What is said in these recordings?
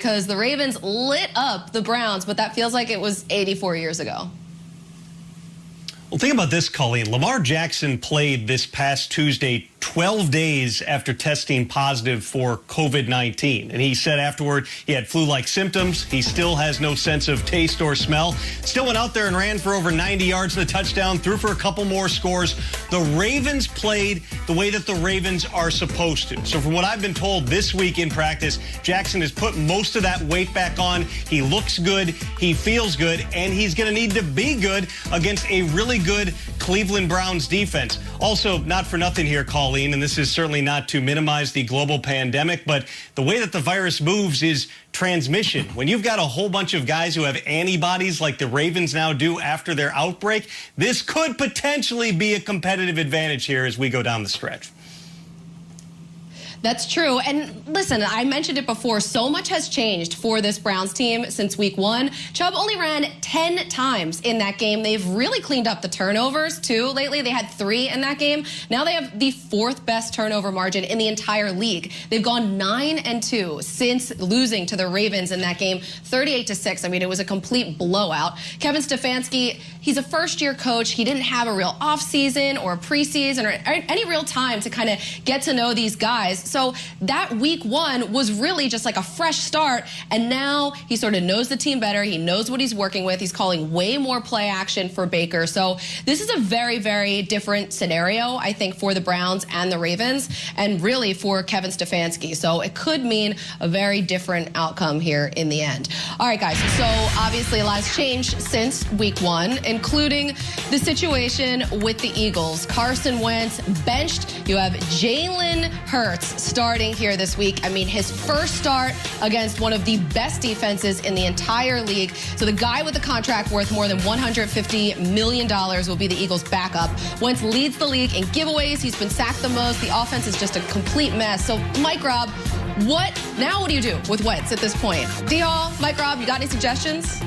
because the Ravens lit up the Browns, but that feels like it was 84 years ago. Well, think about this, Colleen. Lamar Jackson played this past Tuesday 12 days after testing positive for COVID-19. And he said afterward he had flu-like symptoms. He still has no sense of taste or smell. Still went out there and ran for over 90 yards and a touchdown, threw for a couple more scores. The Ravens played the way that the Ravens are supposed to. So from what I've been told this week in practice, Jackson has put most of that weight back on. He looks good, he feels good, and he's going to need to be good against a really good Cleveland Browns defense. Also, not for nothing here, Colleen, and this is certainly not to minimize the global pandemic, but the way that the virus moves is transmission. When you've got a whole bunch of guys who have antibodies like the Ravens now do after their outbreak, this could potentially be a competitive advantage here as we go down the stretch. That's true. And listen, I mentioned it before, so much has changed for this Browns team since week one. Chubb only ran 10 times in that game. They've really cleaned up the turnovers, too. Lately, they had 3 in that game. Now they have the 4th best turnover margin in the entire league. They've gone 9-2 since losing to the Ravens in that game, 38-6. I mean, it was a complete blowout. Kevin Stefanski, he's a first-year coach. He didn't have a real offseason or a preseason or any real time to kind of get to know these guys. So that week one was really just like a fresh start, and now he sort of knows the team better. He knows what he's working with. He's calling way more play action for Baker. So this is a very, very different scenario, I think, for the Browns and the Ravens, and really for Kevin Stefanski. So it could mean a very different outcome here in the end. All right, guys, so obviously a lot has changed since week one, including the situation with the Eagles. Carson Wentz benched. You have Jalen Hurts starting here this week. I mean, his first start against one of the best defenses in the entire league. So the guy with the contract worth more than $150 million will be the Eagles' backup. Wentz leads the league in giveaways. He's been sacked the most. The offense is just a complete mess. So, Mike Robb, what do you do with Wentz at this point? D-Hall, Mike Robb, you got any suggestions?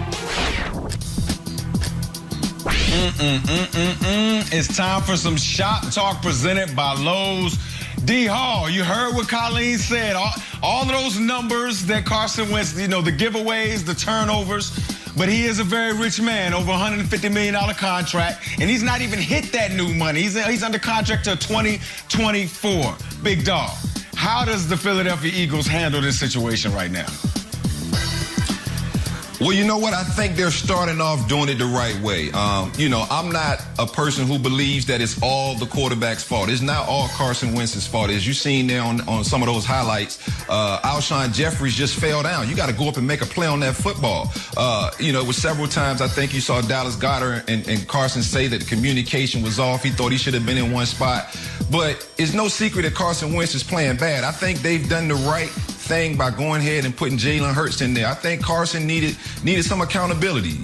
It's time for some Shop Talk presented by Lowe's. D-Hall, you heard what Colleen said. All of those numbers that Carson Wentz, the giveaways, the turnovers. But he is a very rich man, over $150 million contract, and he's not even hit that new money. He's under contract till 2024. Big dog, how does the Philadelphia Eagles handle this situation right now? Well, you know what? I think they're starting off doing it the right way. I'm not a person who believes that it's all the quarterback's fault. It's not all Carson Wentz's fault. As you've seen there on some of those highlights, Alshon Jeffries just fell down. You got to go up and make a play on that football. It was several times I think you saw Dallas Goedert and Carson say that the communication was off. He thought he should have been in one spot. But it's no secret that Carson Wentz is playing bad. I think they've done the right thing by going ahead and putting Jalen Hurts in there. I think Carson needed some accountability,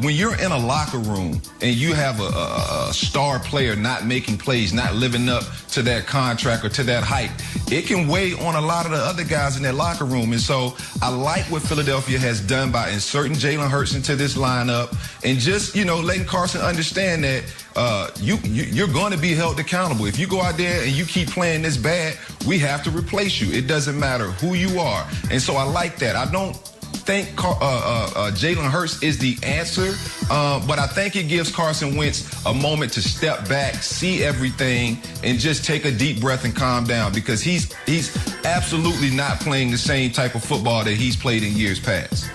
When you're in a locker room and you have a star player not making plays, not living up to that contract or to that hype, it can weigh on a lot of the other guys in that locker room. And so I like what Philadelphia has done by inserting Jalen Hurts into this lineup and just, letting Carson understand that you're going to be held accountable. If you go out there and you keep playing this bad, we have to replace you. It doesn't matter who you are. And so I like that. I don't think Jalen Hurts is the answer, but I think it gives Carson Wentz a moment to step back, see everything, and just take a deep breath and calm down, because he's absolutely not playing the same type of football that he's played in years past.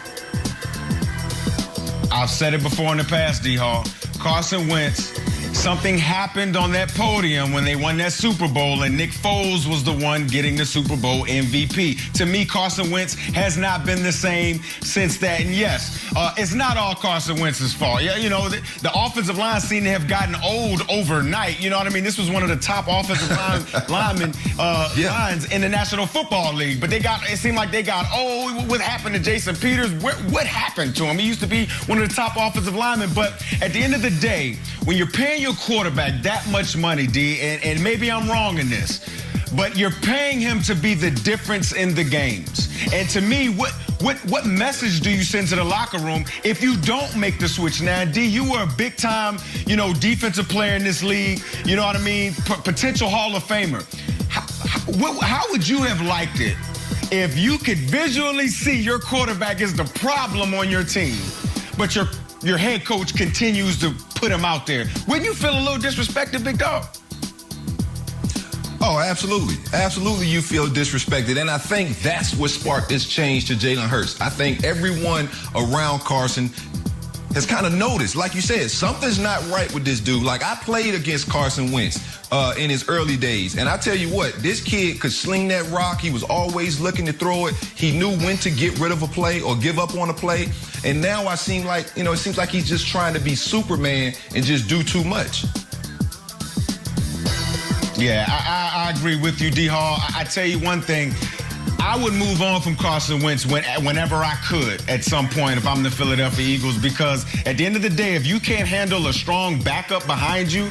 I've said it before in the past, D-Hall. Carson Wentz, something happened on that podium when they won that Super Bowl, and Nick Foles was the one getting the Super Bowl MVP. To me, Carson Wentz has not been the same since that. And yes, it's not all Carson Wentz's fault. Yeah, the offensive line seemed to have gotten old overnight. You know what I mean? This was one of the top offensive linemen lines in the National Football League. But it seemed like they got old. What happened to Jason Peters? What happened to him? He used to be one of the top offensive linemen. But at the end of the day, when you're paying your quarterback that much money, D, and maybe I'm wrong in this, but you're paying him to be the difference in the games. And to me, what message do you send to the locker room if you don't make the switch? Now, D, you were a big-time, defensive player in this league, you know what I mean, potential Hall of Famer. How would you have liked it If you could visually see your quarterback is the problem on your team, but your head coach continues to put him out there, wouldn't you feel a little disrespected, big dog? Oh, absolutely. Absolutely, you feel disrespected. And I think that's what sparked this change to Jalen Hurts. I think everyone around Carson has kind of noticed, like you said, something's not right with this dude. Like, I played against Carson Wentz in his early days, and I tell you what, this kid could sling that rock. He was always looking to throw it. He knew when to get rid of a play or give up on a play. And now it seems like he's just trying to be Superman and just do too much. Yeah, I agree with you, D-Hall. I tell you one thing. I would move on from Carson Wentz whenever I could at some point if I'm the Philadelphia Eagles, because at the end of the day, if you can't handle a strong backup behind you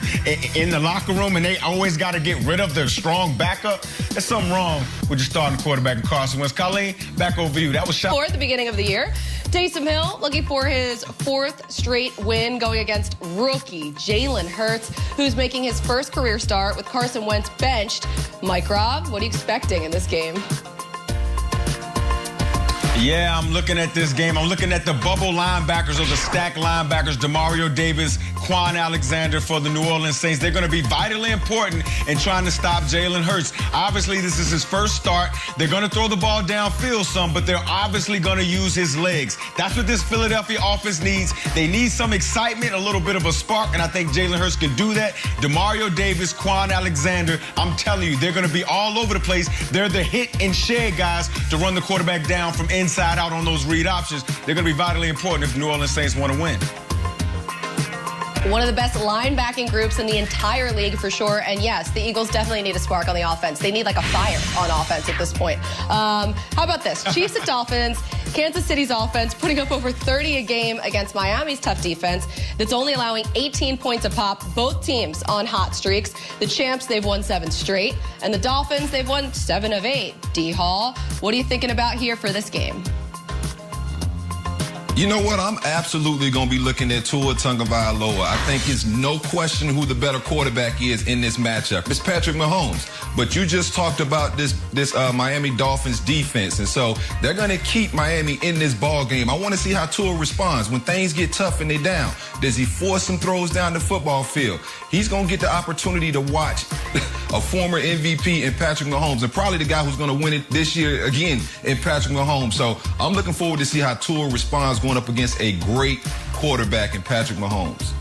in the locker room and they always got to get rid of their strong backup, there's something wrong with your starting quarterback in Carson Wentz. Colleen, back over to you. That was shot. For at the beginning of the year, Taysom Hill looking for his 4th straight win going against rookie Jalen Hurts, who's making his first career start with Carson Wentz benched. Mike Robb, what are you expecting in this game? Yeah, I'm looking at this game. I'm looking at the bubble linebackers or the stacked linebackers, Demario Davis, Quan Alexander for the New Orleans Saints. They're going to be vitally important in trying to stop Jalen Hurts. Obviously, this is his first start. They're going to throw the ball downfield some, but they're obviously going to use his legs. That's what this Philadelphia offense needs. They need some excitement, a little bit of a spark, and I think Jalen Hurts can do that. Demario Davis, Quan Alexander, I'm telling you, they're going to be all over the place. They're the hit and shed guys to run the quarterback down from inside out on those read options. They're going to be vitally important if the New Orleans Saints want to win. One of the best linebacking groups in the entire league for sure. And yes, the Eagles definitely need a spark on the offense. They need like a fire on offense at this point. How about this? Chiefs at Dolphins. Kansas City's offense putting up over 30 a game against Miami's tough defense that's only allowing 18 points a pop. Both teams on hot streaks. The champs, they've won 7 straight. And the Dolphins, they've won 7 of 8. D-Hall, what are you thinking about here for this game? You know what? I'm absolutely going to be looking at Tua Tagovailoa. I think it's no question who the better quarterback is in this matchup. It's Patrick Mahomes. But you just talked about this Miami Dolphins defense, and so they're going to keep Miami in this ball game. I want to see how Tua responds when things get tough and they're down. Does he force some throws down the football field? He's going to get the opportunity to watch a former MVP in Patrick Mahomes, and probably the guy who's going to win it this year again in Patrick Mahomes. So I'm looking forward to see how Tua responds going up against a great quarterback in Patrick Mahomes.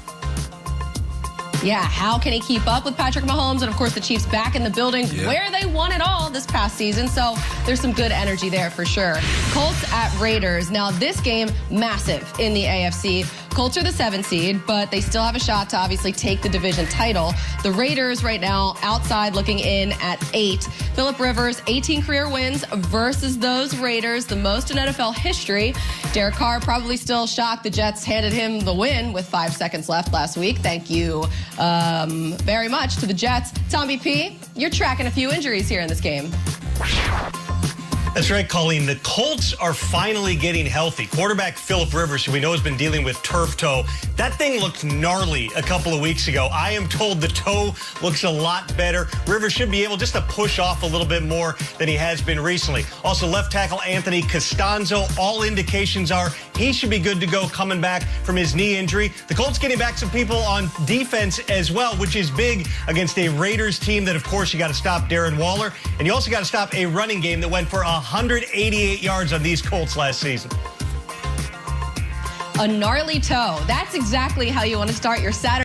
Yeah, how can he keep up with Patrick Mahomes? And, of course, the Chiefs back in the building where they won it all this past season. So there's some good energy there for sure. Colts at Raiders. Now, this game, massive in the AFC. Colts are the 7 seed, but they still have a shot to obviously take the division title. The Raiders right now outside looking in at 8. Phillip Rivers, 18 career wins versus those Raiders, the most in NFL history. Derek Carr probably still shocked the Jets handed him the win with 5 seconds left last week. Thank you very much to the Jets. Tommy P, you're tracking a few injuries here in this game. That's right, Colleen. The Colts are finally getting healthy. Quarterback Phillip Rivers, who we know has been dealing with turf toe, that thing looked gnarly a couple of weeks ago. I am told the toe looks a lot better. Rivers should be able just to push off a little bit more than he has been recently. Also, left tackle Anthony Costanzo, all indications are he should be good to go coming back from his knee injury. The Colts getting back some people on defense as well, which is big against a Raiders team that, of course, you got to stop Darren Waller. And you also got to stop a running game that went for 188 yards on these Colts last season. A gnarly toe. That's exactly how you want to start your Saturday.